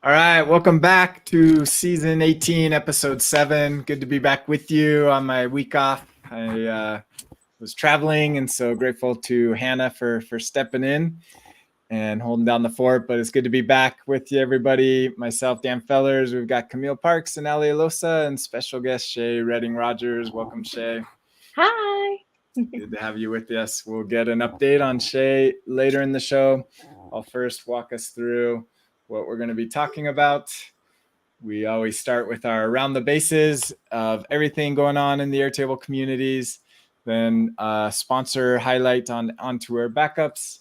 All right, welcome back to season 18, episode 7. Good to be back with you on my week off. I was traveling, and so grateful to Hannah for stepping in and holding down the fort. But it's good to be back with you, everybody. Myself, Dan Fellers. We've got Camille Parks and Ali Alosa, and special guest Shay Redding Rogers. Welcome, Shay. Hi. Good to have you with us. We'll get an update on Shay later in the show. I'll first walk us through what we're going to be talking about. We always start with our around the bases of everything going on in the Airtable communities, then sponsor highlight on On2Air backups.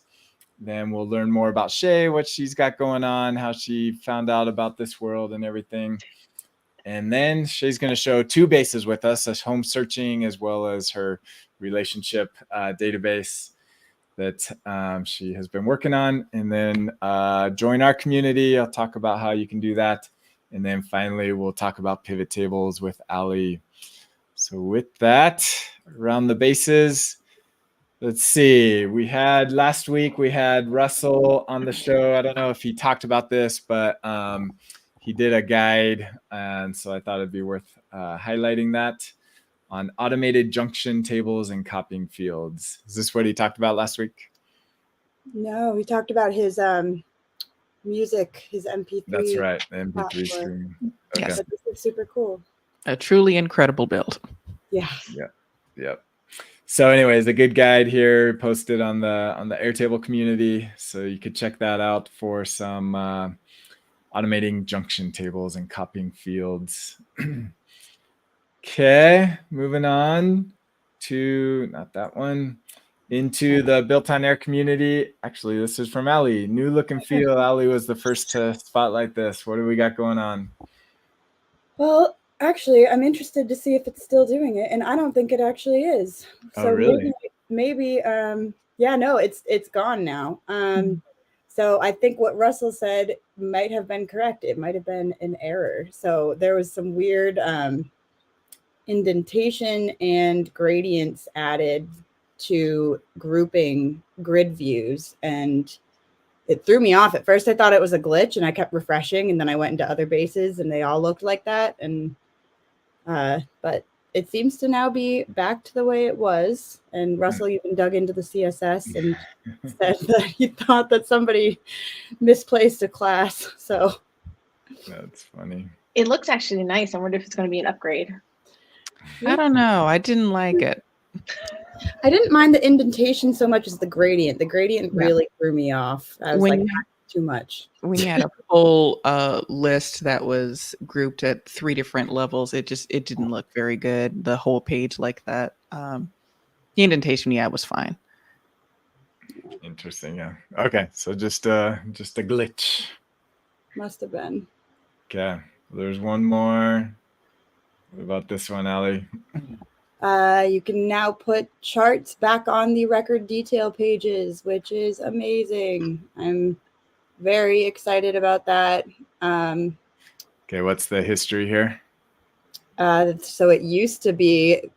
Then we'll learn more about Shay, what she's got going on, how she found out about this world and everything. And then Shay's going to show 2 bases with us, as home searching as well as her relationship database that she has been working on. And then join our community. I'll talk about how you can do that. And then finally, we'll talk about pivot tables with Ali. So with that, around the bases, let's see. Last week, we had Russell on the show. I don't know if he talked about this, but he did a guide. And so I thought it'd be worth highlighting that on automated junction tables and copying fields. Is this what he talked about last week? No, he talked about his music, his MP3. That's right, the MP3 stream. Okay. Yes. This is super cool. A truly incredible build. Yeah. Yep. So anyways, a good guide here posted on the Airtable community. So you could check that out for some automating junction tables and copying fields. Okay, moving on to, not that one, into the BuiltOnAir community. Actually, this is from Ali. New look and feel. Ali was the first to spotlight this. What do we got going on? Well, actually, I'm interested to see if it's still doing it, and I don't think it actually is. Oh, really? Maybe it's gone now. So I think what Russell said might have been correct. It might have been an error. So there was some weird indentation and gradients added to grouping grid views, and it threw me off. At first I thought it was a glitch, and I kept refreshing, and then I went into other bases and they all looked like that, and but it seems to now be back to the way it was. And Russell even dug into the CSS and said that he thought that somebody misplaced a class. So that's funny. It looks actually nice. I wonder if it's going to be an upgrade. I don't know. I didn't like it. I didn't mind the indentation so much as the gradient. The gradient really threw me off. I was like, too much. When you had a full list that was grouped at 3 different levels, it didn't look very good. The whole page like that. The indentation, was fine. Interesting, yeah. Okay, so just a glitch. Must have been. Okay, there's one more. What about this one, Ali? You can now put charts back on the record detail pages, which is amazing. I'm very excited about that. Okay, what's the history here? So it used to be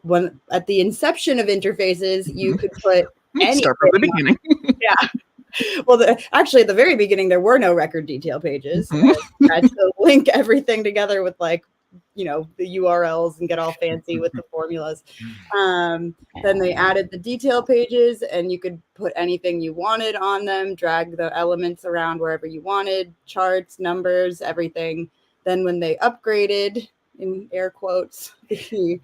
when at the inception of interfaces, you could put any start from the beginning. Yeah. Well, actually, at the very beginning, there were no record detail pages. You had to link everything together with the URLs and get all fancy with the formulas. Then they added the detail pages, and you could put anything you wanted on them, drag the elements around wherever you wanted, charts, numbers, everything. Then when they upgraded, in air quotes, the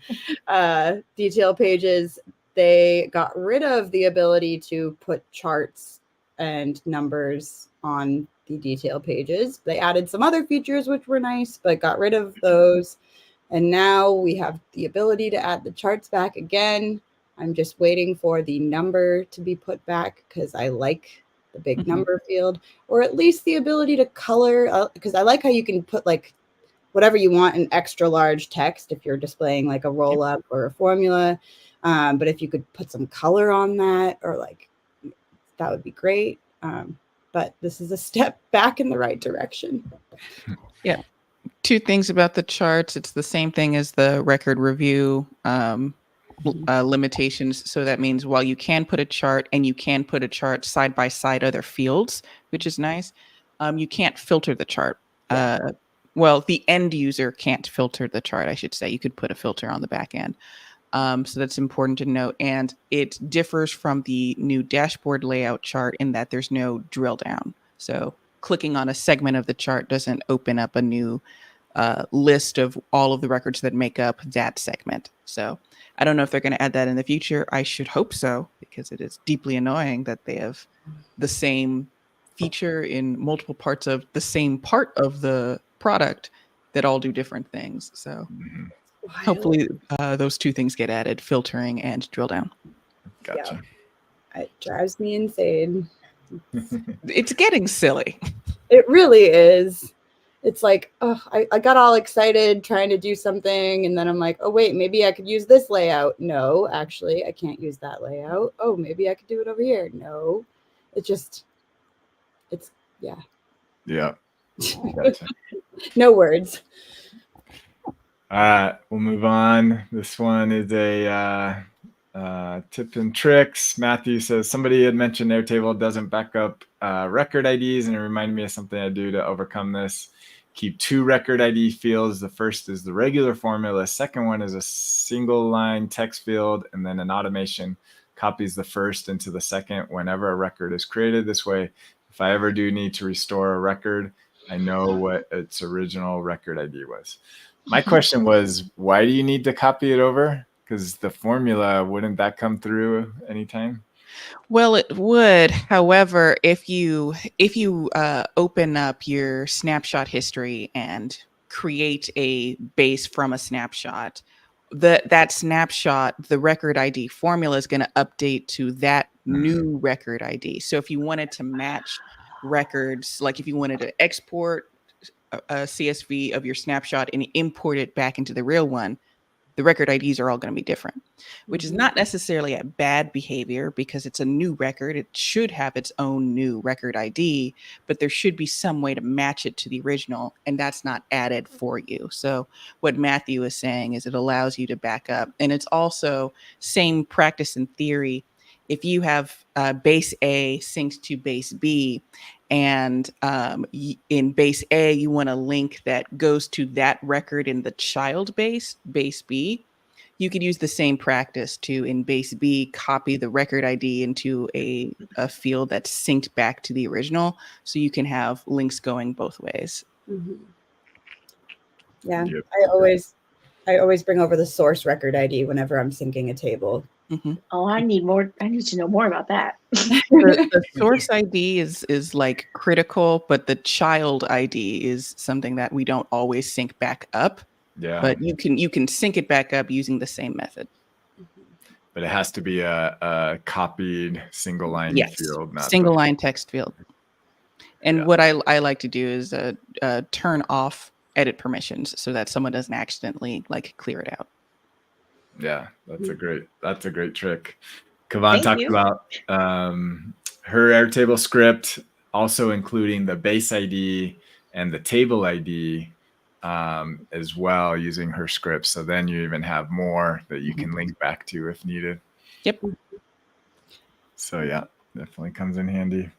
detail pages, they got rid of the ability to put charts and numbers on the detail pages. They added some other features which were nice, but got rid of those. And now we have the ability to add the charts back again. I'm just waiting for the number to be put back because I like the big number field, or at least the ability to color, because I like how you can put whatever you want in extra large text if you're displaying a roll up or a formula. But if you could put some color on that, or that would be great. But this is a step back in the right direction. Yeah. 2 things about the charts. It's the same thing as the record review limitations. So that means while you can put a chart, and you can put a chart side by side other fields, which is nice. you can't filter the chart. Well, the end user can't filter the chart, I should say. You could put a filter on the back end. So that's important to note. And it differs from the new dashboard layout chart in that there's no drill down. So clicking on a segment of the chart doesn't open up a new list of all of the records that make up that segment. So I don't know if they're going to add that in the future. I should hope so, because it is deeply annoying that they have the same feature in multiple parts of the same part of the product that all do different things. So hopefully those two things get added, filtering and drill down. Gotcha. It drives me insane. It's getting silly. It really is. It's like, oh, I got all excited trying to do something, and then I'm like, oh wait, maybe I could use this layout. No, actually, I can't use that layout. Oh, maybe I could do it over here. No, yeah. Yeah. Gotcha. No words. We'll move on. This one is a tip and tricks. Matthew says somebody had mentioned Airtable doesn't back up record IDs, and it reminded me of something I do to overcome this. Keep 2 record ID fields. The first is the regular formula. Second one is a single line text field, and then an automation copies the first into the second whenever a record is created. This way, if I ever do need to restore a record, I know what its original record ID was. My question was, why do you need to copy it over? Because the formula, wouldn't that come through anytime? Well, it would. However, if you open up your snapshot history and create a base from a snapshot, that snapshot, the record ID formula is going to update to that new record ID. So if you wanted to match records, like if you wanted to export a CSV of your snapshot and import it back into the real one, the record IDs are all going to be different, which is not necessarily a bad behavior because it's a new record. It should have its own new record ID, but there should be some way to match it to the original, and that's not added for you. So what Matthew is saying is it allows you to back up, and it's also same practice in theory. If you have base A synced to base B, and in base A, you want a link that goes to that record in the child base B, you could use the same practice to, in base B, copy the record ID into a field that's synced back to the original, so you can have links going both ways. Mm-hmm. Yeah, Yep. I always bring over the source record ID whenever I'm syncing a table. Mm-hmm. Oh, I need to know more about that. The source ID is like critical, but the child ID is something that we don't always sync back up. Yeah. But you can sync it back up using the same method. But it has to be a copied single line field, not single line text field. And what I like to do is turn off edit permissions so that someone doesn't accidentally like clear it out. Yeah, that's a great trick. Kavan Thank talked you. about her Airtable script, also including the base ID and the table ID as well, using her script. So then you even have more that you can link back to if needed. Yep. So yeah, definitely comes in handy.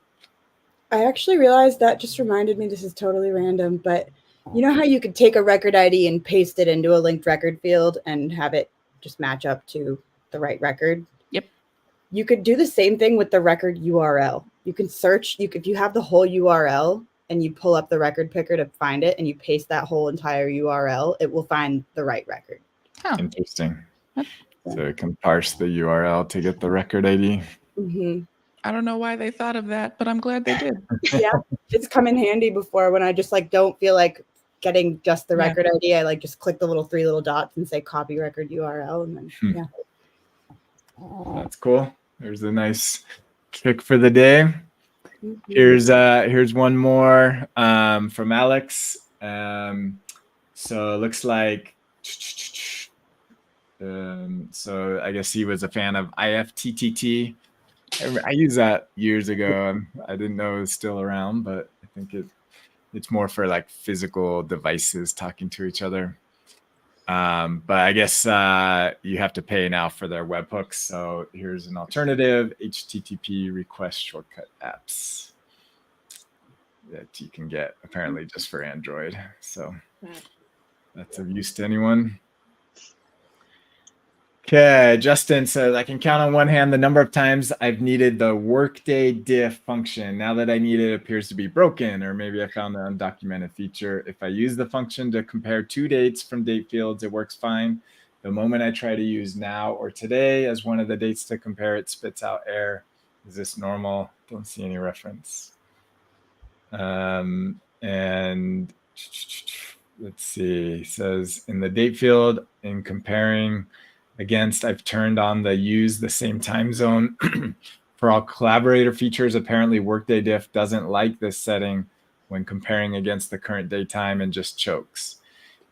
I actually realized that just reminded me, this is totally random, but you know how you could take a record ID and paste it into a linked record field and have it just match up to the right record? Yep. You could do the same thing with the record URL. You can search, if you have the whole URL and you pull up the record picker to find it and you paste that whole entire URL, it will find the right record. Oh. Interesting. So it can parse the URL to get the record ID. Mm-hmm. I don't know why they thought of that, but I'm glad they did. Yeah, it's come in handy before when I just like don't feel like getting just the record ID. I like just click the three little dots and say copy record URL, and then That's cool. There's a nice trick for the day. Mm-hmm. Here's one more from Alex. So it looks like so I guess he was a fan of IFTTT. I used that years ago. I didn't know it was still around, but I think it's more for like physical devices talking to each other. But I guess you have to pay now for their webhooks. So here's an alternative: HTTP request shortcut apps. that you can get apparently just for Android. So Right. that's of use to anyone. Okay, Justin says, I can count on one hand the number of times I've needed the workday diff function. Now that I need it, it appears to be broken, or maybe I found an undocumented feature. If I use the function to compare two dates from date fields, it works fine. The moment I try to use now or today as one of the dates to compare, it spits out error. Is this normal? Don't see any reference. And let's see, it says in the date field, in comparing against, I've turned on the use the same time zone for all collaborator features. Apparently Workday Diff doesn't like this setting when comparing against the current daytime and just chokes.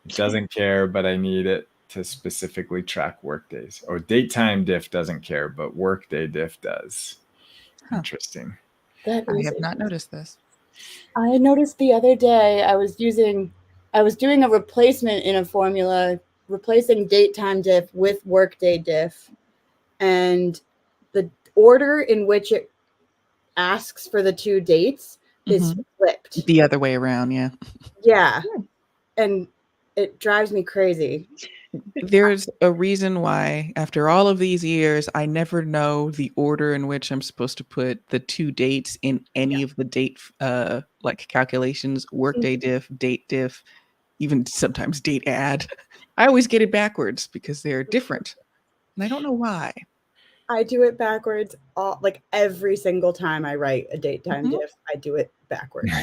It doesn't care, but I need it to specifically track workdays. Or daytime diff doesn't care, but Workday Diff does. Huh. Interesting. That I is have not noticed this. I noticed the other day I was doing a replacement in a formula, replacing date time diff with workday diff, and the order in which it asks for the two dates is flipped. The other way around, yeah. Yeah. And it drives me crazy. There's a reason why, after all of these years, I never know the order in which I'm supposed to put the two dates in any of the date like calculations, workday diff, date diff, even sometimes date add. I always get it backwards because they're different. And I don't know why. I do it backwards like every single time I write a date time diff, I do it backwards.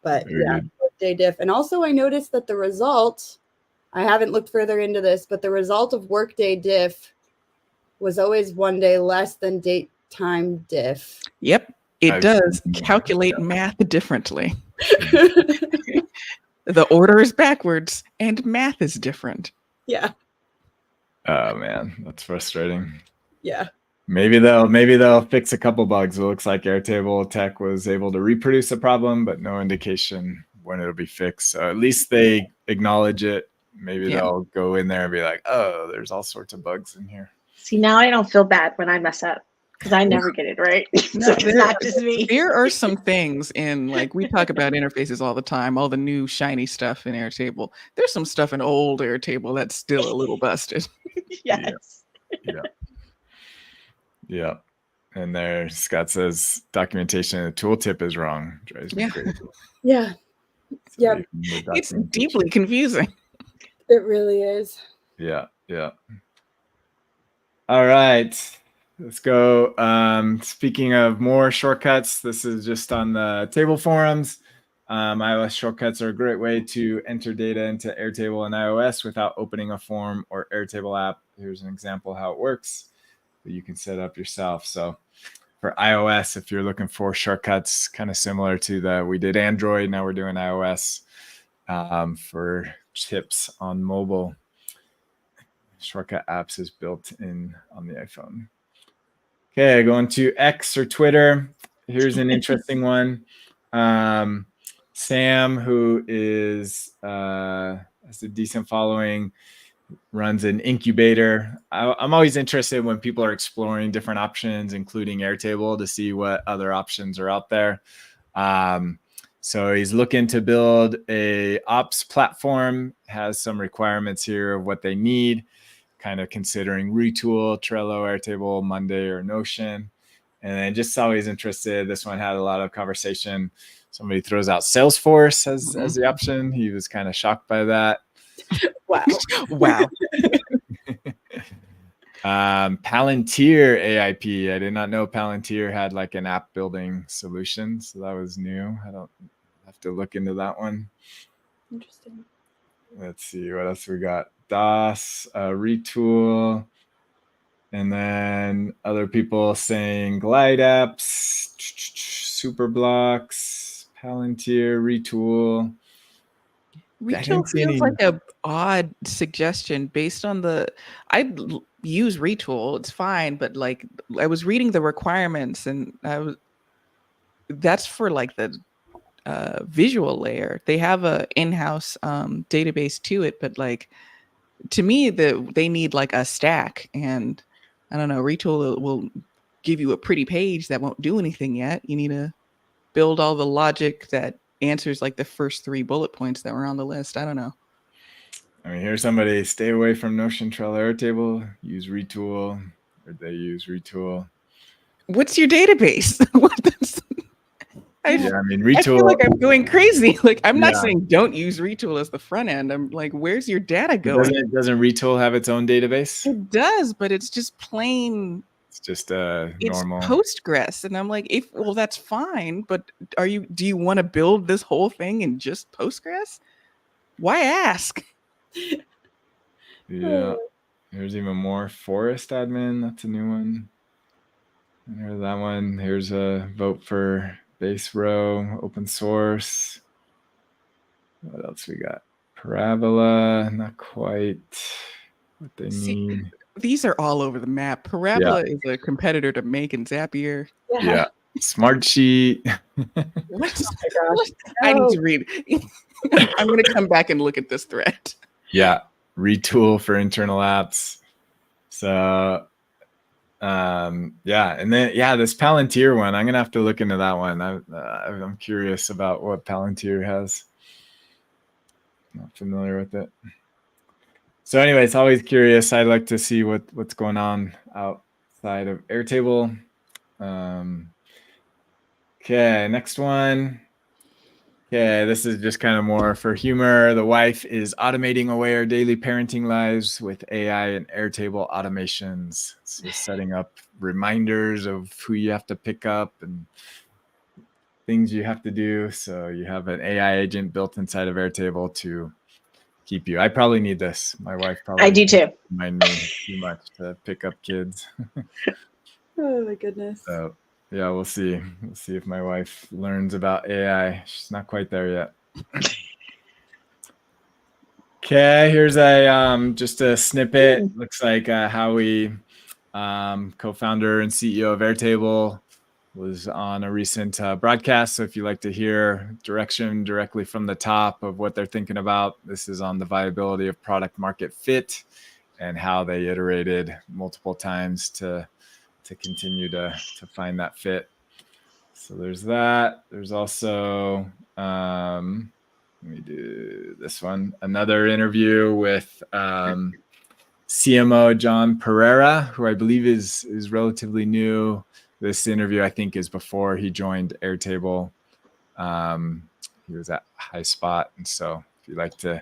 But Very yeah, good. workday diff. And also I noticed that the result, I haven't looked further into this, but the result of workday diff was always one day less than date time diff. Yep, it I've does seen- calculate math differently. The order is backwards and math is different. Yeah. Oh man, that's frustrating. Yeah. Maybe they'll fix a couple bugs. It looks like Airtable Tech was able to reproduce a problem, but no indication when it'll be fixed. So at least they acknowledge it. Maybe they'll go in there and be like, oh, there's all sorts of bugs in here. See, now I don't feel bad when I mess up because I never get it right. No, So it's not just me. There are some things in, like, we talk about interfaces all the time, all the new shiny stuff in Airtable. There's some stuff in old Airtable that's still a little busted. Yes. Yeah. And there, Scott says documentation in the tooltip is wrong. Drives me crazy. Yeah. So Yep. even the It's documentation- deeply confusing. It really is. Yeah. All right. Let's go. Speaking of more shortcuts, this is just on the table forums. iOS shortcuts are a great way to enter data into Airtable and iOS without opening a form or Airtable app. Here's an example how it works that you can set up yourself. So for iOS, if you're looking for shortcuts, kind of similar to we did Android, now we're doing iOS for tips on mobile. Shortcut apps is built in on the iPhone. Okay, going to X or Twitter. Here's an interesting one. Sam, who has a decent following, runs an incubator. I'm always interested when people are exploring different options, including Airtable, to see what other options are out there. So he's looking to build a ops platform, has some requirements here of what they need, kind of considering Retool, Trello, Airtable, Monday, or Notion. And then just always interested. This one had a lot of conversation. Somebody throws out Salesforce as the option. He was kind of shocked by that. Wow. Wow. Palantir AIP. I did not know Palantir had like an app building solution. So that was new. I don't have to look into that one. Interesting. Let's see what else we got. DOS, Retool, and then other people saying Glide apps, Superblocks, Palantir, Retool. Retool feels like a odd suggestion based on I use Retool, it's fine, but like I was reading the requirements and that's for like the visual layer. They have a in-house database to it, but like to me they need like a stack, and I don't know, Retool will give you a pretty page that won't do anything yet. You need a build all the logic that answers like the first 3 bullet points that were on the list. I don't know. I mean, here's somebody: stay away from Notion, Trello, Airtable. Use Retool, or they use Retool. What's your database? I Retool. feel like I'm going crazy. Like, I'm not Yeah. saying don't use Retool as the front end. I'm like, where's your data going? Doesn't Retool have its own database? It does, but it's just plain. It's just It's normal. Postgres, and I'm like, well, that's fine, but do you want to build this whole thing in just Postgres? Why ask? Yeah. Here's even more. Forest admin. That's a new one. And here's that one. Here's a vote for base row, open source. What else we got? Parabola, not quite what they need. These are all over the map. Parabola is a competitor to Make and Zapier. Yeah. Smartsheet. What? Oh my gosh. I need to read. I'm going to come back and look at this thread. Yeah. Retool for internal apps. So, and then, this Palantir one, I'm going to have to look into that one. I'm curious about what Palantir has. Not familiar with it. So anyways, always curious. I'd like to see what's going on outside of Airtable. Okay, next one. Okay, this is just kind of more for humor. The wife is automating away our daily parenting lives with AI and Airtable automations. So setting up reminders of who you have to pick up and things you have to do. So you have an AI agent built inside of Airtable to keep you. I probably need this. My wife probably. I do too. Remind me too much to pick up kids. Oh my goodness. So yeah, we'll see. We'll see if my wife learns about AI. She's not quite there yet. Okay, here's a just a snippet. Looks like Howie, co-founder and CEO of Airtable, was on a recent broadcast. So if you like to hear direction directly from the top of what they're thinking about, this is on the viability of product market fit and how they iterated multiple times to continue to find that fit. So there's that. There's also, let me do this one, another interview with CMO John Pereira, who I believe is relatively new. This interview, I think, is before he joined Airtable. He was at HighSpot. And so if you'd like to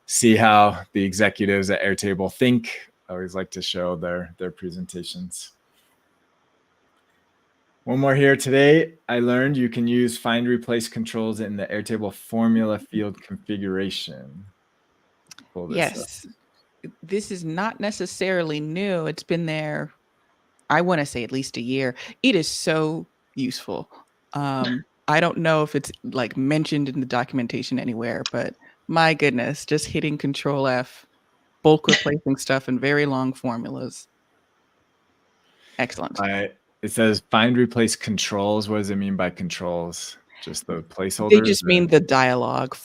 see how the executives at Airtable think, I always like to show their presentations. One more here today. I learned you can use find replace controls in the Airtable formula field configuration. Yes. This is not necessarily new. It's been there, I want to say, at least a year. It is so useful. I don't know if it's like mentioned in the documentation anywhere, but my goodness, just hitting Control F, bulk replacing stuff in very long formulas. Excellent. It says find replace controls. What does it mean by controls? Just the placeholders? They just mean the dialogue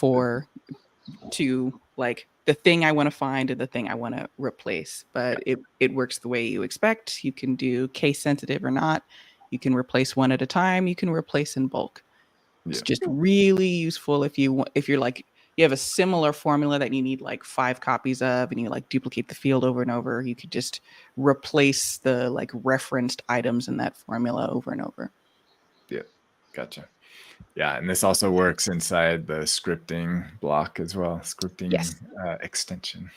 to like the thing I want to find and the thing I want to replace. But it works the way you expect. You can do case sensitive or not. You can replace one at a time. You can replace in bulk. It's just really useful if you're like, you have a similar formula that you need like 5 copies of and you like duplicate the field over and over. You could just replace the like referenced items in that formula over and over. Yeah, gotcha. Yeah, and this also works inside the scripting block as well. Scripting extension.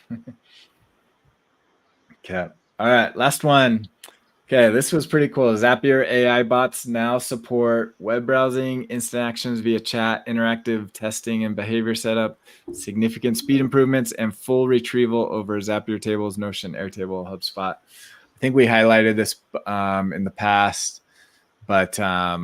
Okay. All right, last one. Okay, this was pretty cool. Zapier AI bots now support web browsing, instant actions via chat, interactive testing and behavior setup, significant speed improvements, and full retrieval over Zapier tables, Notion, Airtable, HubSpot. I think we highlighted this in the past, but I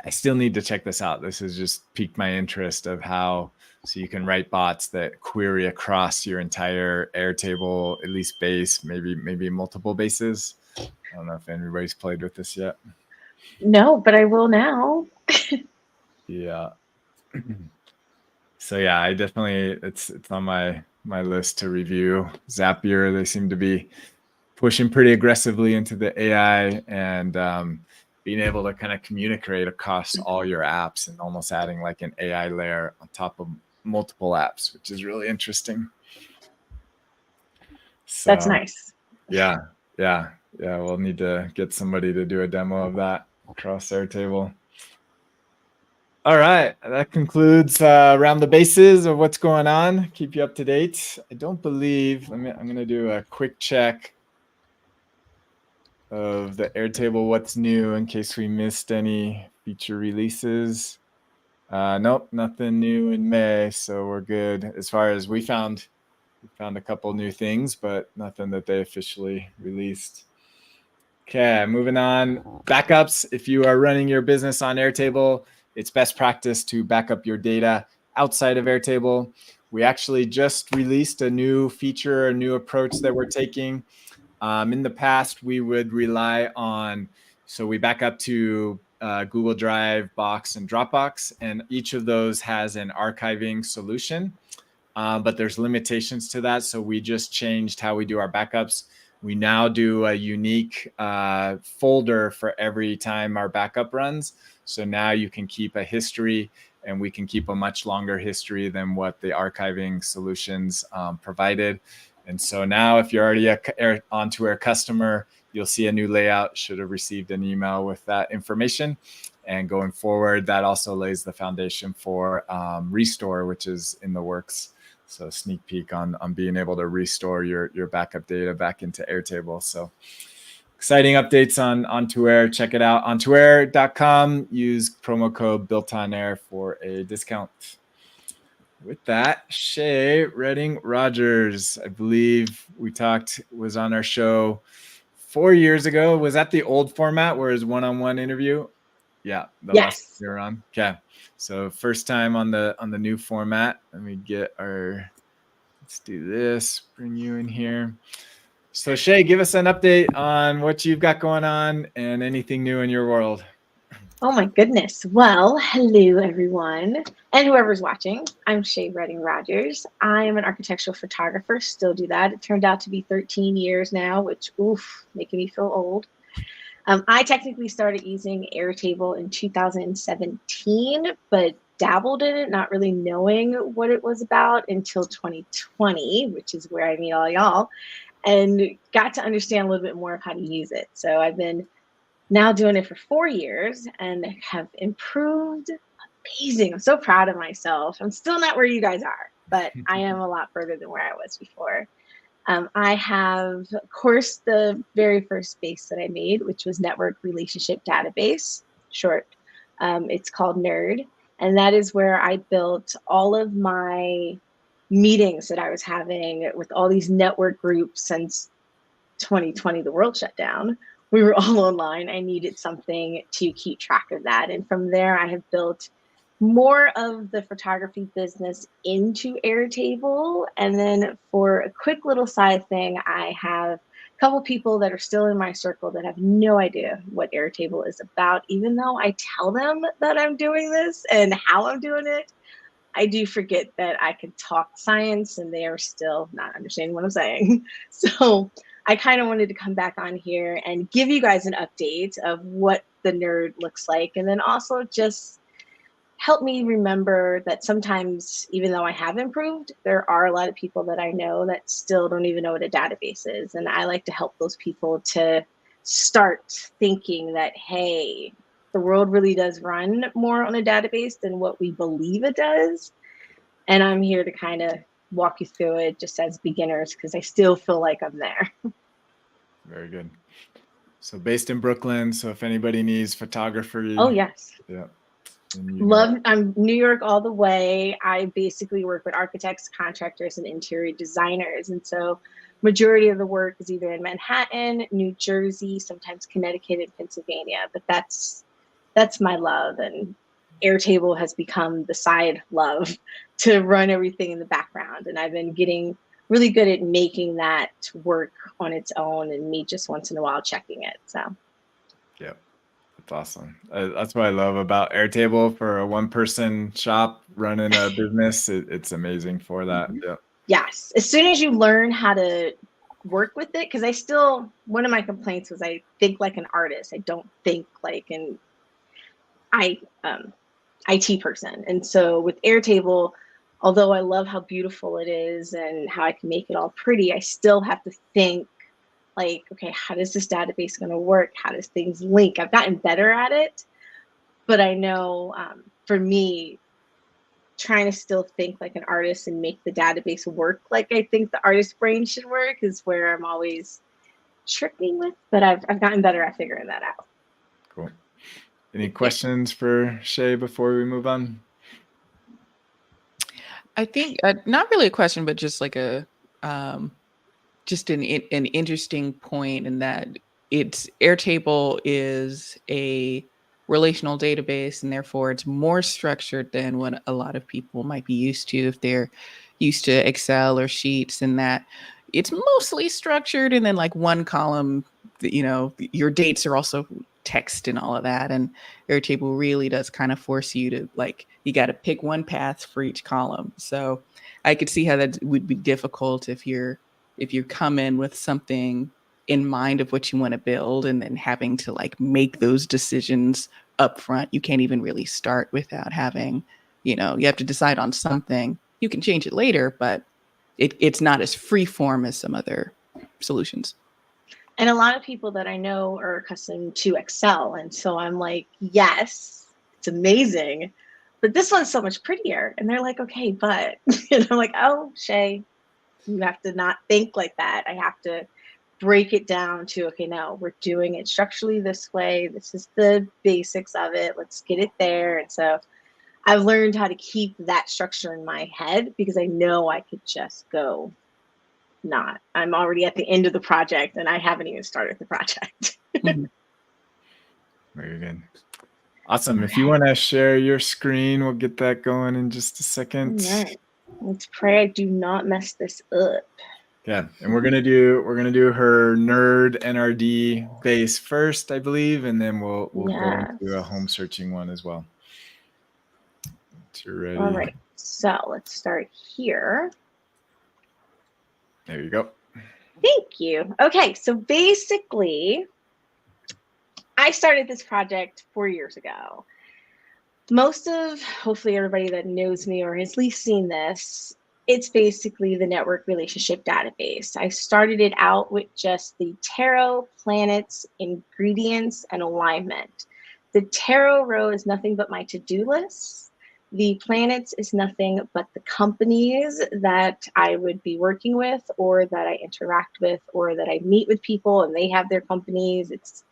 still need to check this out. This has just piqued my interest of how, so you can write bots that query across your entire Airtable, at least base, maybe multiple bases. I don't know if anybody's played with this yet. No, but I will now. Yeah. So yeah, I definitely, it's on my list to review. Zapier, they seem to be pushing pretty aggressively into the AI, and being able to kind of communicate across all your apps and almost adding like an AI layer on top of multiple apps, which is really interesting. So, That's nice. yeah. We'll need to get somebody to do a demo of that across Airtable. All right, that concludes around the bases of what's going on. Keep you up to date. I don't believe. I'm going to do a quick check of the Airtable what's new in case we missed any feature releases. Nope, nothing new in May, so we're good. As far as we found a couple new things, but nothing that they officially released. Okay, moving on. Backups. If you are running your business on Airtable, it's best practice to back up your data outside of Airtable. We actually just released a new feature, a new approach that we're taking. In the past, we would rely on, so we back up to Google Drive, Box, and Dropbox, and each of those has an archiving solution, but there's limitations to that. So we just changed how we do our backups. We now do a unique folder for every time our backup runs. So now you can keep a history, and we can keep a much longer history than what the archiving solutions provided. And so now if you're already an OnToAir customer, you'll see a new layout, should have received an email with that information. And going forward, that also lays the foundation for Restore, which is in the works. So sneak peek on being able to restore your backup data back into Airtable. So exciting updates on OnToAir. Check it out, ontoair.com. Use promo code BuiltOnAir for a discount. With that, Shay Redding Rogers, I believe we was on our show 4 years ago. Was that the old format where it was one-on-one interview? Yeah, the last you're on. Okay, so first time on the new format. Let me let's do this. Bring you in here. So Shay, give us an update on what you've got going on and anything new in your world. Oh my goodness. Well, hello everyone and whoever's watching. I'm Shay Redding Rogers. I am an architectural photographer, still do that. It turned out to be 13 years now, which, making me feel old. I technically started using Airtable in 2017, but dabbled in it, not really knowing what it was about until 2020, which is where I meet all y'all, and got to understand a little bit more of how to use it. So I've been now doing it for 4 years and have improved amazing. I'm so proud of myself. I'm still not where you guys are, but I am a lot further than where I was before. I have, of course, the very first base that I made, which was Network Relationship Database, short. It's called NERD. And that is where I built all of my meetings that I was having with all these network groups since 2020, the world shut down. We were all online. I needed something to keep track of that. And from there, I have built more of the photography business into Airtable. And then for a quick little side thing, I have a couple people that are still in my circle that have no idea what Airtable is about. Even though I tell them that I'm doing this and how I'm doing it, I do forget that I can talk science and they are still not understanding what I'm saying. So I kind of wanted to come back on here and give you guys an update of what the nerd looks like. And then also just help me remember that sometimes, even though I have improved, there are a lot of people that I know that still don't even know what a database is. And I like to help those people to start thinking that, hey, the world really does run more on a database than what we believe it does. And I'm here to kind of walk you through it just as beginners, because I still feel like I'm there. Very good. So based in Brooklyn. So if anybody needs photography. Oh, yes. Yeah. I'm New York all the way. I basically work with architects, contractors, and interior designers. And so majority of the work is either in Manhattan, New Jersey, sometimes Connecticut and Pennsylvania. But that's my love. And Airtable has become the side love to run everything in the background. And I've been getting really good at making that work on its own and me just once in a while checking it. So, yeah. That's awesome. That's what I love about Airtable for a one-person shop running a business. It's amazing for that. Yeah. Yes. As soon as you learn how to work with it, because I still, one of my complaints was I think like an artist. I don't think like an IT person. And so with Airtable, although I love how beautiful it is and how I can make it all pretty, I still have to think like, okay, how does this database going to work? How does things link? I've gotten better at it, but I know for me, trying to still think like an artist and make the database work like I think the artist brain should work is where I'm always tripping with, but I've gotten better at figuring that out. Cool. Any questions for Shay before we move on? I think not really a question, but just like a just an interesting point in that it's Airtable is a relational database, and therefore it's more structured than what a lot of people might be used to if they're used to Excel or Sheets, and that it's mostly structured, and then like one column, you know, your dates are also text and all of that. And Airtable really does kind of force you to like, you got to pick one path for each column. So I could see how that would be difficult if you come in with something in mind of what you want to build and then having to like make those decisions up front. You can't even really start without having, you know, you have to decide on something. You can change it later, but it's not as free form as some other solutions. And a lot of people that I know are accustomed to Excel. And so I'm like, yes, it's amazing, but this one's so much prettier. And they're like, okay, but, and I'm like, oh, Shay, you have to not think like that. I have to break it down to, okay, no, we're doing it structurally this way. This is the basics of it. Let's get it there. And so I've learned how to keep that structure in my head because I know I could just go not. I'm already at the end of the project and I haven't even started the project. Mhm. Very good. Awesome. If you want to share your screen, we'll get that going in just a second. All right. Let's pray I do not mess this up. Yeah, and we're gonna do her nerd NRD base first, I believe, and then we'll go into a home searching one as well. Once you're ready. All right. So let's start here. There you go. Thank you. Okay, so basically, I started this project 4 years ago. Most of, hopefully everybody that knows me or has at least seen this, it's basically the network relationship database. I started it out with just the tarot, planets, ingredients, and alignment. The tarot row is nothing but my to-do lists. The planets is nothing but the companies that I would be working with or that I interact with or that I meet with people and they have their companies. It's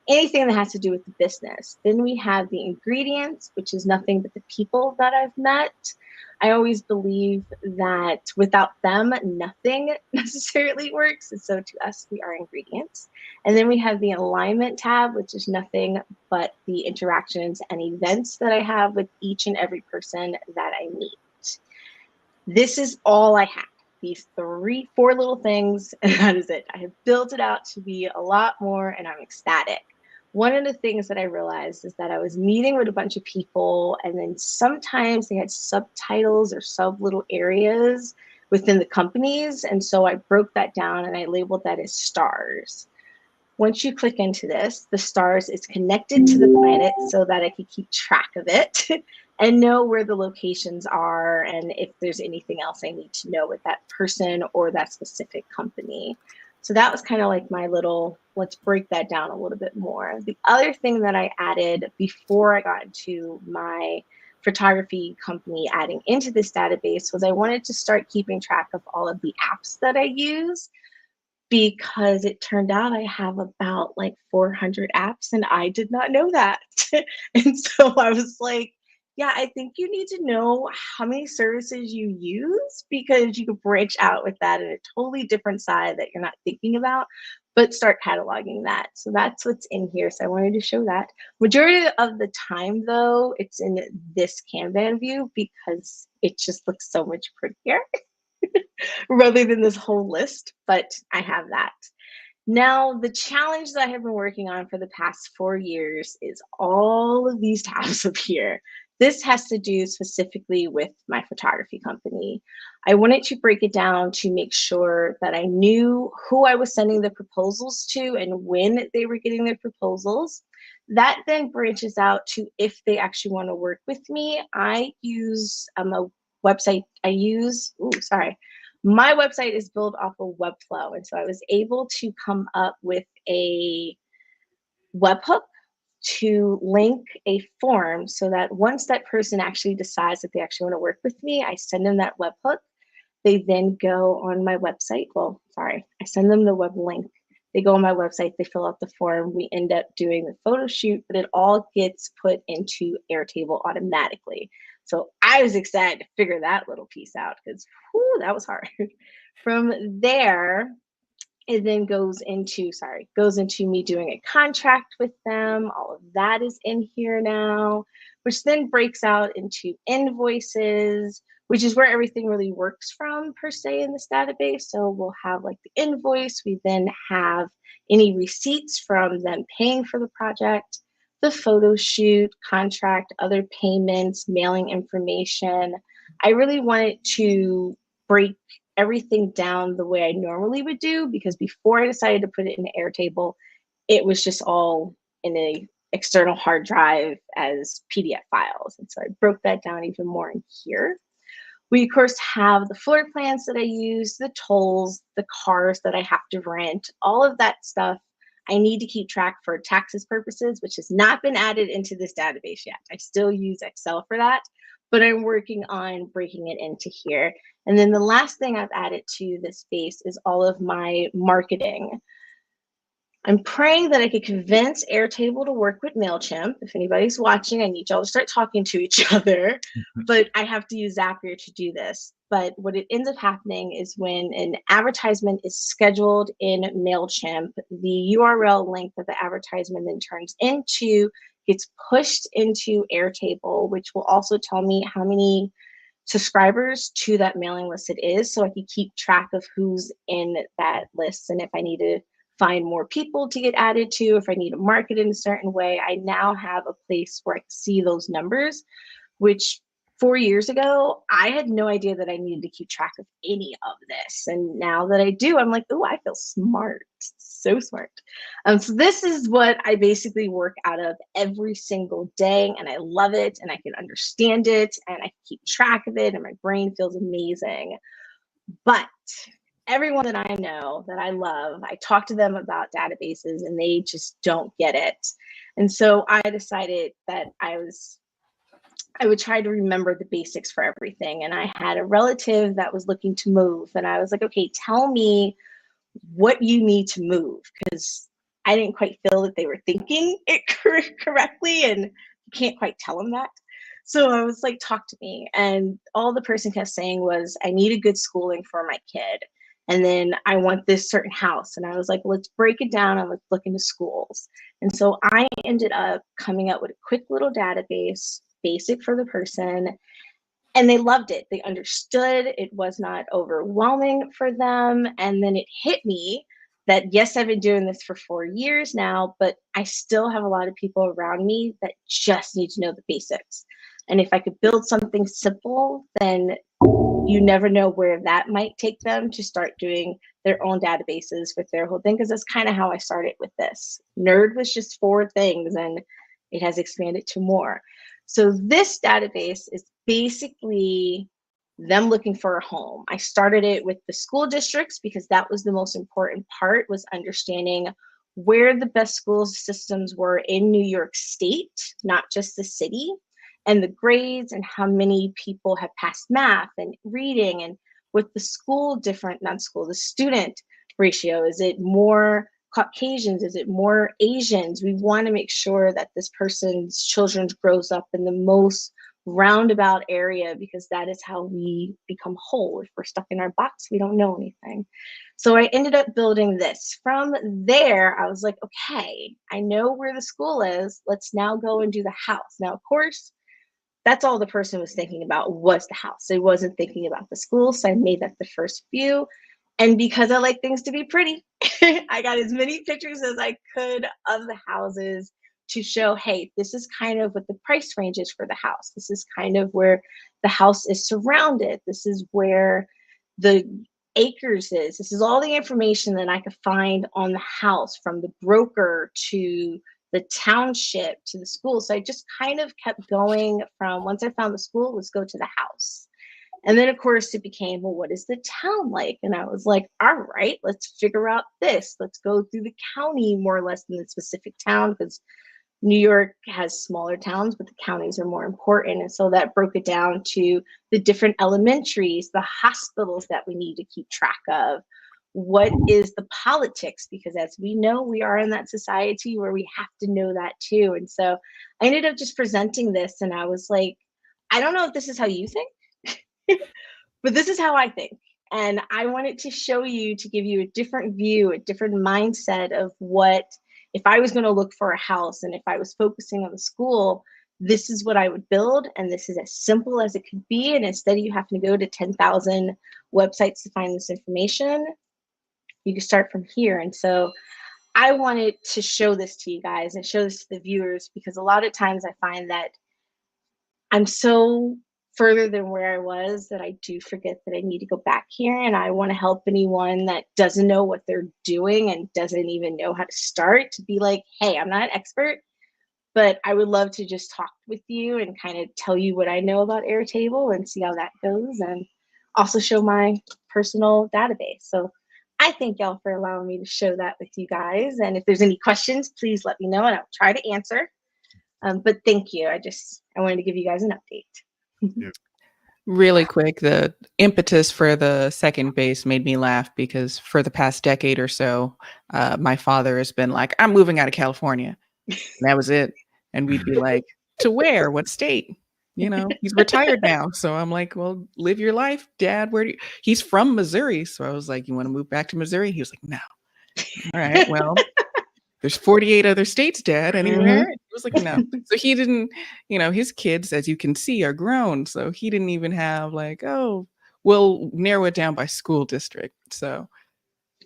anything that has to do with the business. Then we have the ingredients, which is nothing but the people that I've met. I always believe that without them, nothing necessarily works. And so to us, we are ingredients. And then we have the alignment tab, which is nothing but the interactions and events that I have with each and every person that I meet. This is all I have. These 4 little things, and that is it. I have built it out to be a lot more, and I'm ecstatic. One of the things that I realized is that I was meeting with a bunch of people, and then sometimes they had subtitles or sub little areas within the companies. And so I broke that down and I labeled that as stars. Once you click into this, the stars is connected to the planet so that I can keep track of it and know where the locations are and if there's anything else I need to know with that person or that specific company. So that was kind of like my little, let's break that down a little bit more. The other thing that I added before I got into my photography company adding into this database was I wanted to start keeping track of all of the apps that I use, because it turned out I have about like 400 apps and I did not know that. And so I was like, yeah, I think you need to know how many services you use because you could branch out with that in a totally different side that you're not thinking about, but start cataloging that. So that's what's in here. So I wanted to show that. Majority of the time though, it's in this Kanban view because it just looks so much prettier rather than this whole list, but I have that. Now, the challenge that I have been working on for the past 4 years is all of these tabs up here. this has to do specifically with my photography company. I wanted to break it down to make sure that I knew who I was sending the proposals to and when they were getting their proposals. That then branches out to if they actually want to work with me. I use a website. My website is built off of Webflow. And so I was able to come up with a webhook to link a form so that once that person actually decides that they actually want to work with me, I send them that webhook. They then go on my website. I send them the web link. They go on my website, they fill out the form. We end up doing the photo shoot, but it all gets put into Airtable automatically. So I was excited to figure that little piece out because that was hard. From there, it then goes into me doing a contract with them. All of that is in here now, which then breaks out into invoices, which is where everything really works from per se in this database. So we'll have like the invoice. We then have any receipts from them paying for the project, the photo shoot, contract, other payments, mailing information. I really wanted to break everything down the way I normally would do, because before I decided to put it in Airtable, it was just all in a external hard drive as PDF files. And so I broke that down even more in here. We of course have the floor plans that I use, the tolls, the cars that I have to rent, all of that stuff I need to keep track for taxes purposes, which has not been added into this database yet. I still use Excel for that, but I'm working on breaking it into here. And then the last thing I've added to this space is all of my marketing. I'm praying that I could convince Airtable to work with MailChimp. If anybody's watching, I need y'all to start talking to each other, but I have to use Zapier to do this. But what it ends up happening is when an advertisement is scheduled in MailChimp, the URL link that the advertisement then turns into gets pushed into Airtable, which will also tell me how many subscribers to that mailing list it is, so I can keep track of who's in that list. And if I need to find more people to get added to, if I need to market in a certain way, I now have a place where I can see those numbers, which 4 years ago, I had no idea that I needed to keep track of any of this. And now that I do, I'm like, oh, I feel smart, so smart. So this is what I basically work out of every single day, and I love it, and I can understand it, and I can keep track of it, and my brain feels amazing. But everyone that I know, that I love, I talk to them about databases, and they just don't get it. And so I decided that I would try to remember the basics for everything. And I had a relative that was looking to move, and I was like, okay, tell me what you need to move, because I didn't quite feel that they were thinking it correctly, and you can't quite tell them that. So I was like, talk to me. And all the person kept saying was, I need a good schooling for my kid. And then I want this certain house. And I was like, let's break it down and let's look into schools. And so I ended up coming up with a quick little database, basic for the person, and they loved it. They understood. It was not overwhelming for them. And then it hit me that, yes, I've been doing this for 4 years now, but I still have a lot of people around me that just need to know the basics. And if I could build something simple, then you never know where that might take them to start doing their own databases with their whole thing, because that's kind of how I started with this. Nerd was just 4 things, and it has expanded to more. So this database is basically them looking for a home. I started it with the school districts because that was the most important part, was understanding where the best school systems were in New York State, not just the city, and the grades and how many people have passed math and reading, and with the school different, not school, the student ratio. Is it more Caucasians? Is it more Asians? We want to make sure that this person's children grows up in the most roundabout area, because that is how we become whole. If we're stuck in our box, we don't know anything. So I ended up building this. From there, I was like, okay, I know where the school is. Let's now go and do the house. Now, of course, that's all the person was thinking about was the house. They wasn't thinking about the school. So I made that the first view. And because I like things to be pretty, I got as many pictures as I could of the houses, to show, hey, this is kind of what the price range is for the house. This is kind of where the house is surrounded. This is where the acres is. This is all the information that I could find on the house, from the broker to the township to the school. So I just kind of kept going from, once I found the school, let's go to the house. And then of course it became, well, what is the town like? And I was like, all right, let's figure out this. Let's go through the county more or less than the specific town, because New York has smaller towns, but the counties are more important. And so that broke it down to the different elementaries, the hospitals that we need to keep track of. What is the politics? Because as we know, we are in that society where we have to know that too. And so I ended up just presenting this, and I was like, I don't know if this is how you think, but this is how I think. And I wanted to show you, to give you a different view, a different mindset of what, if I was going to look for a house and if I was focusing on the school, this is what I would build. And this is as simple as it could be. And instead of you having to go to 10,000 websites to find this information, you can start from here. And so I wanted to show this to you guys and show this to the viewers, because a lot of times I find that I'm so further than where I was that I do forget that I need to go back here. And I want to help anyone that doesn't know what they're doing and doesn't even know how to start, to be like, hey, I'm not an expert, but I would love to just talk with you and kind of tell you what I know about Airtable and see how that goes, and also show my personal database. So I thank y'all for allowing me to show that with you guys. And if there's any questions, please let me know and I'll try to answer. But thank you. I wanted to give you guys an update. Really quick, the impetus for the second base made me laugh because for the past decade or so, my father has been like, I'm moving out of California. And that was it. And we'd be like, to where? What state? You know, he's retired now. So I'm like, well, live your life, Dad. Where do you? He's from Missouri. So I was like, you want to move back to Missouri? He was like, no. All right, well, there's 48 other states, Dad, anywhere? Mhm. He was like, no. So he didn't, you know, his kids, as you can see, are grown. So he didn't even have like, oh, we'll narrow it down by school district. So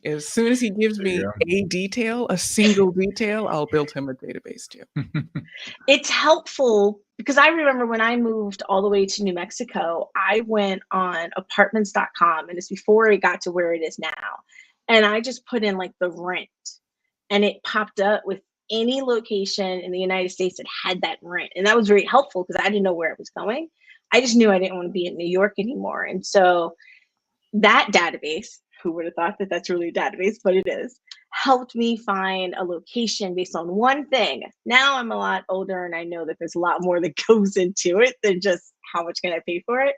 as soon as he gives There you me a detail, a single detail, I'll build him a database too. It's helpful because I remember when I moved all the way to New Mexico, I went on apartments.com, and it's before it got to where it is now. And I just put in like the rent, and it popped up with any location in the United States that had that rent. And that was very helpful because I didn't know where it was going. I just knew I didn't want to be in New York anymore. And so that database, who would have thought that that's really a database, but it is, helped me find a location based on one thing. Now I'm a lot older and I know that there's a lot more that goes into it than just how much can I pay for it.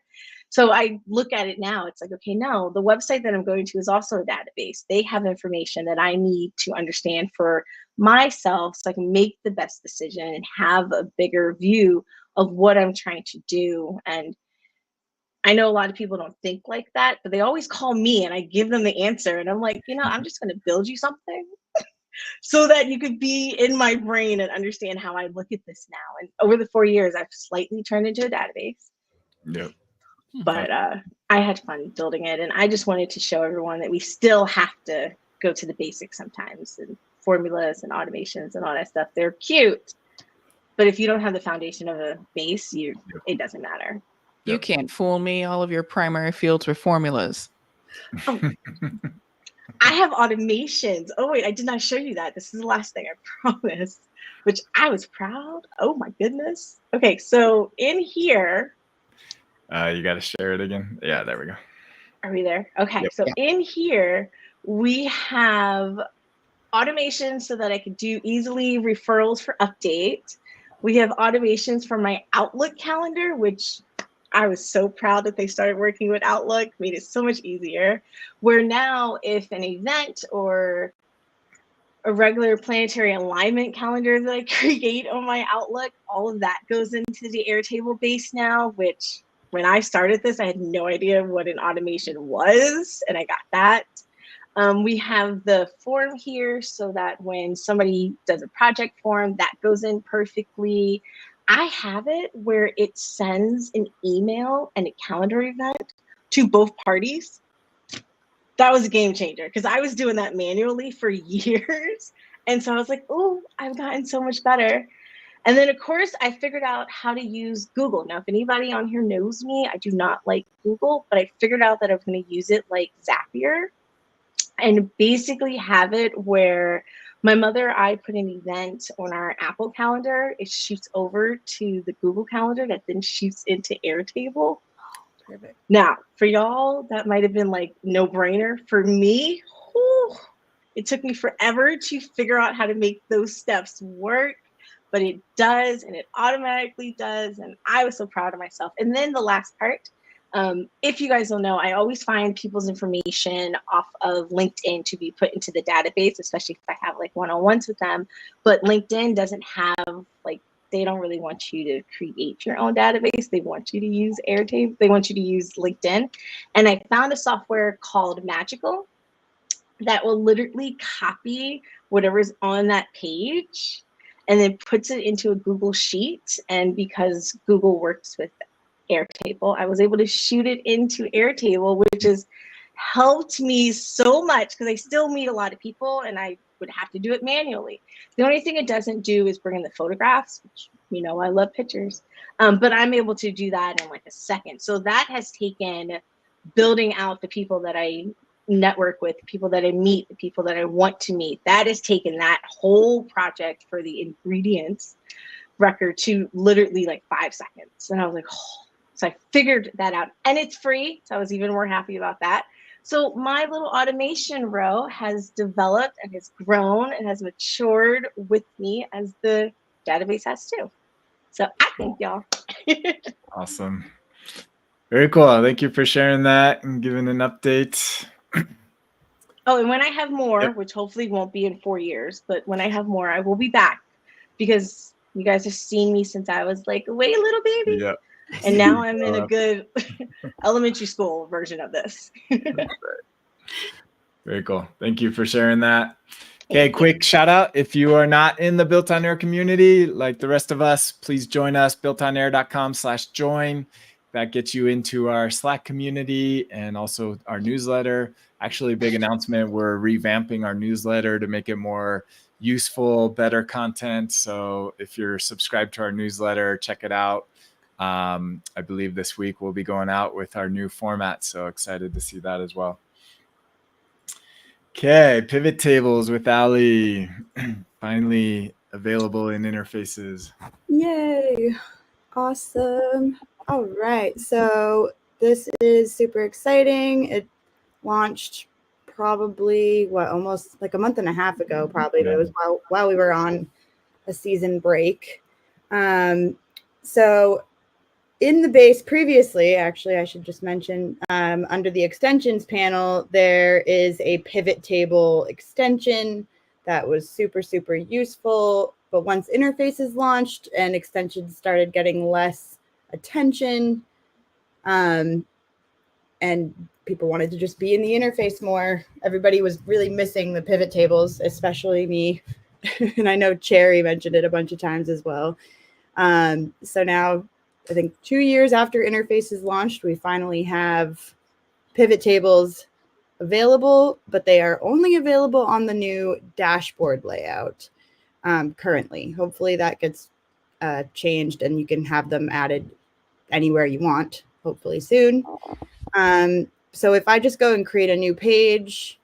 So I look at it now, it's like, okay, no, the website that I'm going to is also a database. They have information that I need to understand for myself so I can make the best decision and have a bigger view of what I'm trying to do. And I know a lot of people don't think like that, but they always call me and I give them the answer. And I'm like, you know, I'm just going to build you something so that you could be in my brain and understand how I look at this now. And over the 4 years, I've slightly turned into a database. Yep. But I had fun building it. And I just wanted to show everyone that we still have to go to the basics sometimes, and formulas and automations and all that stuff. They're cute. But if you don't have the foundation of a base, it doesn't matter. You can't fool me. All of your primary fields were formulas. Oh. I have automations. Oh, wait, I did not show you that. This is the last thing, I promise, which I was proud. Oh, my goodness. Okay, so in here. You got to share it again. Yeah, there we go. Are we there? Okay, Yep. so in here, we have automations so that I could do easily referrals for update. We have automations for my Outlook calendar, which I was so proud that they started working with Outlook, made it so much easier. Where now, if an event or a regular planetary alignment calendar that I create on my Outlook, all of that goes into the Airtable base now, which when I started this, I had no idea what an automation was, and I got that. We have the form here so that when somebody does a project form, that goes in perfectly. I have it where it sends an email and a calendar event to both parties. That was a game changer because I was doing that manually for years. And so I was like, oh, I've gotten so much better. And then, of course, I figured out how to use Google. Now, if anybody on here knows me, I do not like Google, but I figured out that I was going to use it like Zapier and basically have it where my mother, I put an event on our Apple calendar. It shoots over to the Google calendar that then shoots into Airtable. Perfect. Now, for y'all, that might have been like no brainer. For me, whew, it took me forever to figure out how to make those steps work. But it does, and it automatically does, and I was so proud of myself. And then the last part, if you guys don't know, I always find people's information off of LinkedIn to be put into the database, especially if I have like one-on-ones with them. But LinkedIn doesn't have, like, they don't really want you to create your own database. They want you to use Airtable. They want you to use LinkedIn. And I found a software called Magical that will literally copy whatever's on that page and then puts it into a Google Sheet. And because Google works with Airtable, I was able to shoot it into Airtable, which has helped me so much because I still meet a lot of people and I would have to do it manually. The only thing it doesn't do is bring in the photographs, which, you know, I love pictures, but I'm able to do that in like a second. So that has taken building out the people that I network with, the people that I meet, the people that I want to meet. That has taken that whole project for the ingredients record to literally like 5 seconds. And I was like, oh. So I figured that out, and it's free. So I was even more happy about that. So my little automation row has developed and has grown and has matured with me as the database has too. So I thank y'all. Awesome. Very cool. Thank you for sharing that and giving an update. Oh, and when I have more, Yep. which hopefully won't be in 4 years, but when I have more, I will be back because you guys have seen me since I was like a wee little baby. Yep. And now I'm in a good elementary school version of this. Very cool. Thank you for sharing that. Okay, quick shout out. If you are not in the Built on Air community, like the rest of us, please join us, builtonair.com/join. That gets you into our Slack community and also our newsletter. Actually, a big announcement. We're revamping our newsletter to make it more useful, better content. So if you're subscribed to our newsletter, check it out. I believe this week we'll be going out with our new format. So excited to see that as well. Okay, pivot tables with Ali. Finally available in interfaces. Yay. Awesome. All right. So this is super exciting. It launched probably almost like a month and a half ago, probably, but it was while we were on a season break. So in the base previously, actually, I should just mention, under the extensions panel, there is a pivot table extension that was super, super useful. But once interfaces launched and extensions started getting less attention, and people wanted to just be in the interface more, everybody was really missing the pivot tables, especially me. And I know Cherry mentioned it a bunch of times as well. So now, I think 2 years after interfaces launched, we finally have pivot tables available, but they are only available on the new dashboard layout currently. Hopefully that gets changed and you can have them added anywhere you want, hopefully soon. So if I just go and create a new page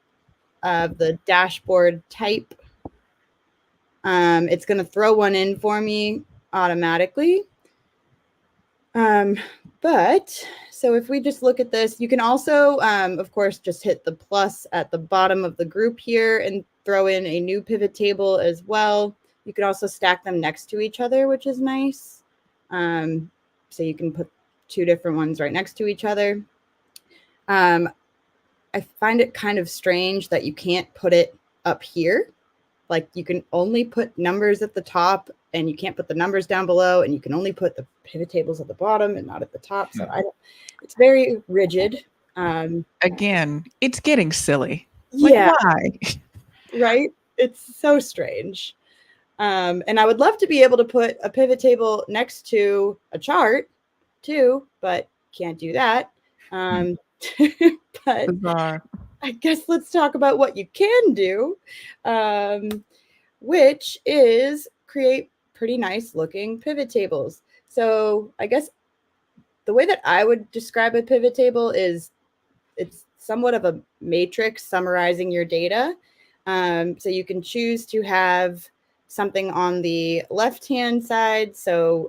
of the dashboard type, it's going to throw one in for me automatically. But so if we just look at this, you can also, of course, just hit the plus at the bottom of the group here and throw in a new pivot table as well. You can also stack them next to each other, which is nice. So you can put 2 different ones right next to each other. I find it kind of strange that you can't put it up here. Like you can only put numbers at the top and you can't put the numbers down below, and you can only put the pivot tables at the bottom and not at the top. So it's very rigid. Again, it's getting silly. Yeah. Like, why? Right? It's so strange. And I would love to be able to put a pivot table next to a chart too, but can't do that. But Bizarre. I guess let's talk about what you can do. which is create pretty nice looking pivot tables. So I guess the way that I would describe a pivot table is it's somewhat of a matrix summarizing your data. So you can choose to have something on the left-hand side. So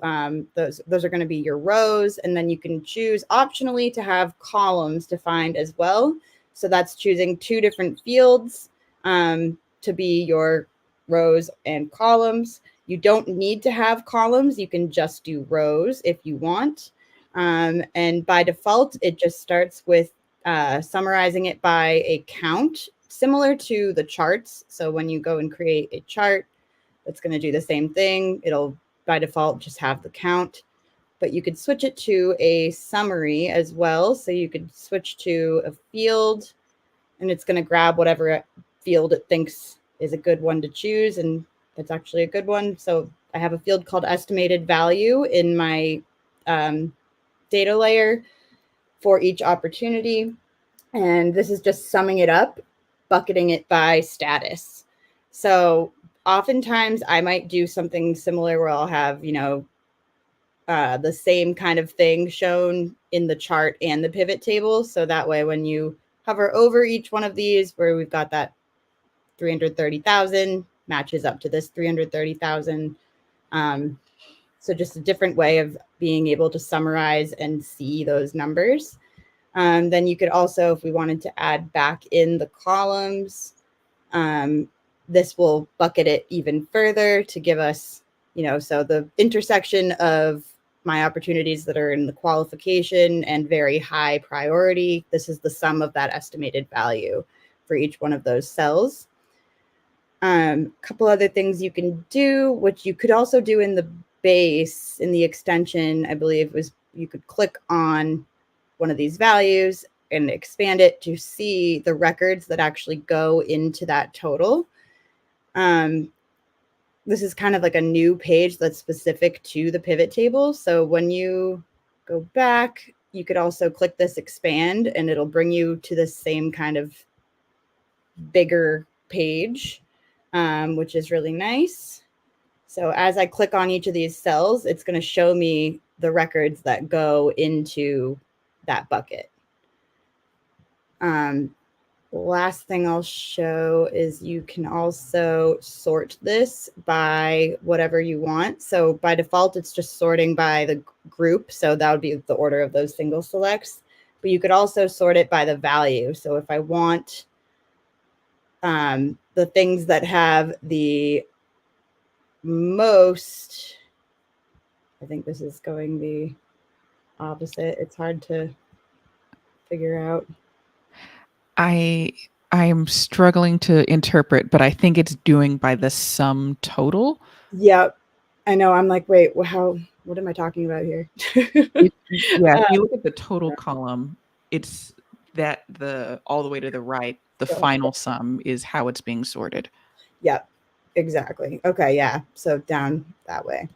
those are going to be your rows. And then you can choose optionally to have columns defined as well. So that's choosing two different fields to be your rows and columns. You don't need to have columns. You can just do rows if you want. And by default, it just starts with summarizing it by a count, similar to the charts. So when you go and create a chart, it's going to do the same thing. It'll by default just have the count, but you could switch it to a summary as well. So you could switch to a field, and it's going to grab whatever field it thinks is a good one to choose. And that's actually a good one. So I have a field called estimated value in my data layer for each opportunity. And this is just summing it up, bucketing it by status. So oftentimes I might do something similar where I'll have, the same kind of thing shown in the chart and the pivot table. So that way, when you hover over each one of these, where we've got that 330,000 matches up to this 330,000. So just a different way of being able to summarize and see those numbers. Then you could also, if we wanted to add back in the columns, this will bucket it even further to give us, so the intersection of my opportunities that are in the qualification and very high priority, this is the sum of that estimated value for each one of those cells. A couple other things you can do, which you could also do in the base, in the extension, I believe, was you could click on one of these values and expand it to see the records that actually go into that total. This is kind of like a new page that's specific to the pivot table. So when you go back, you could also click this expand and it'll bring you to the same kind of bigger page, which is really nice. So as I click on each of these cells, it's going to show me the records that go into that bucket. Last thing I'll show is you can also sort this by whatever you want. So by default, it's just sorting by the group. So that would be the order of those single selects. But you could also sort it by the value. So if I want the things that have the most, I think this is going the opposite. It's hard to figure out. I'm struggling to interpret, but I think it's doing by the sum total. Yep. I know. I'm like, wait, what am I talking about here? If you look at the total column, it's that all the way to the right, the final sum is how it's being sorted. Yep, exactly. Okay, yeah. So down that way.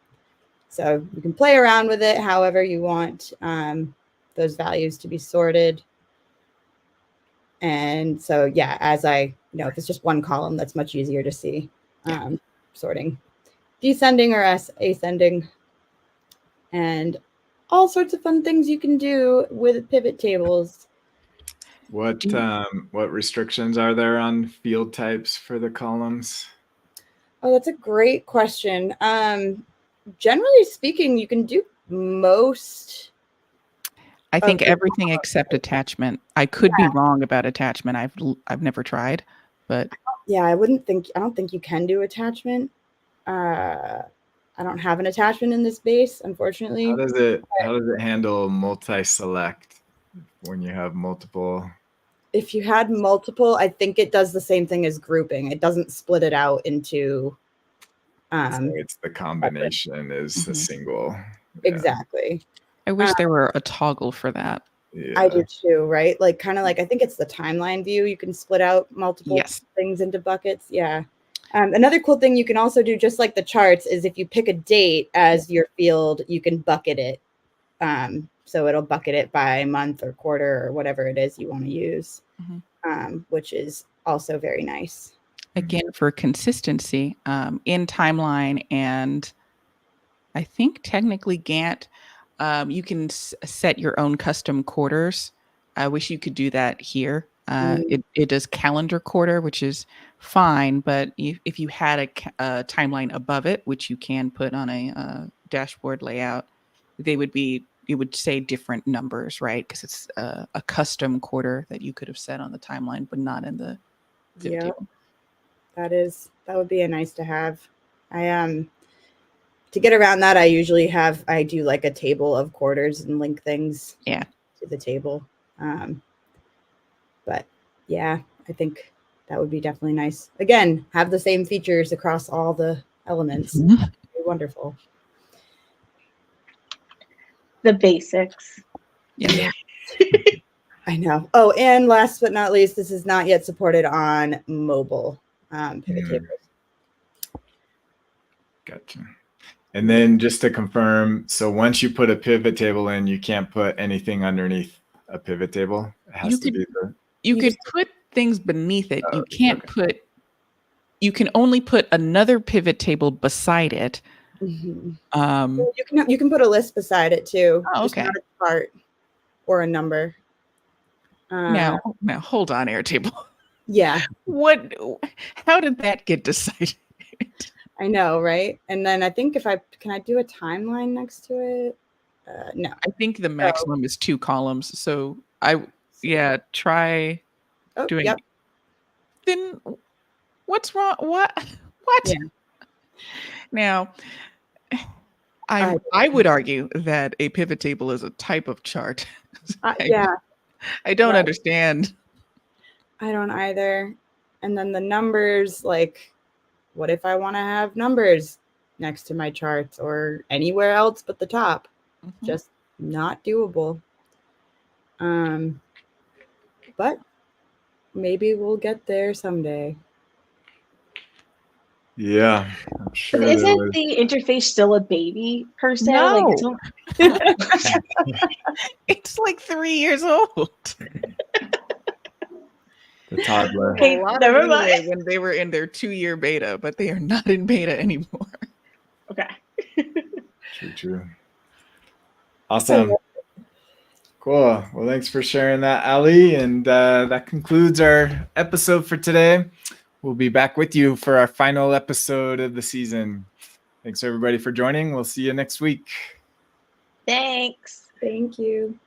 So you can play around with it however you want those values to be sorted. And so, yeah, as if it's just one column, that's much easier to see sorting. Descending or ascending. And all sorts of fun things you can do with pivot tables. What restrictions are there on field types for the columns? Oh, that's a great question. Generally speaking, you can do most. I think everything except attachment. I could be wrong about attachment. I've never tried, but yeah, I don't think you can do attachment. I don't have an attachment in this base, unfortunately. How does it handle multi-select when you have multiple? If you had multiple, I think it does the same thing as grouping. It doesn't split it out into. So it's the combination is a single. Yeah. Exactly. I wish there were a toggle for that. Yeah. I do too, right? Like kind of like I think it's the timeline view. You can split out multiple things into buckets. Yeah. Another cool thing you can also do, just like the charts, is if you pick a date as your field, you can bucket it. So it'll bucket it by month or quarter or whatever it is you want to use, which is also very nice. again, for consistency, in Timeline and I think technically Gantt, you can set your own custom quarters. I wish you could do that here. It does calendar quarter, which is fine, but if you had a timeline above it, which you can put on a dashboard layout, it would say different numbers, right? Because it's a custom quarter that you could have set on the timeline, but not in the pivot table. That would be a nice to have. To get around that, I do like a table of quarters and link things to the table. But yeah, I think that would be definitely nice. Again, have the same features across all the elements. That'd be wonderful. The basics. Yeah. I know. Oh, and last but not least, this is not yet supported on mobile pivot tables. Gotcha. And then just to confirm, so once you put a pivot table in, you can't put anything underneath a pivot table. It has to be you could put things beneath it. You can't you can only put another pivot table beside it. Mm-hmm. You can put a list beside it too. Oh, just okay. not a chart or a number. Now hold on, Airtable. Yeah. How did that get decided? I know, right? And then I think can I do a timeline next to it? No. I think the maximum is 2 columns. So try doing. Yep. Then what's wrong? What? Yeah. Now, I would argue that a pivot table is a type of chart. I don't understand. I don't either. And then the numbers, like, what if I want to have numbers next to my charts or anywhere else but the top? Mm-hmm. Just not doable. But maybe we'll get there someday. Yeah, I'm sure. But isn't the interface still a baby per se? No. Like, it's like 3 years old. The toddler. Okay, never mind. When they were in their 2-year beta, but they are not in beta anymore. Okay. True. Awesome. Cool. Well, thanks for sharing that, Ali. And that concludes our episode for today. We'll be back with you for our final episode of the season. Thanks, everybody, for joining. We'll see you next week. Thanks. Thank you.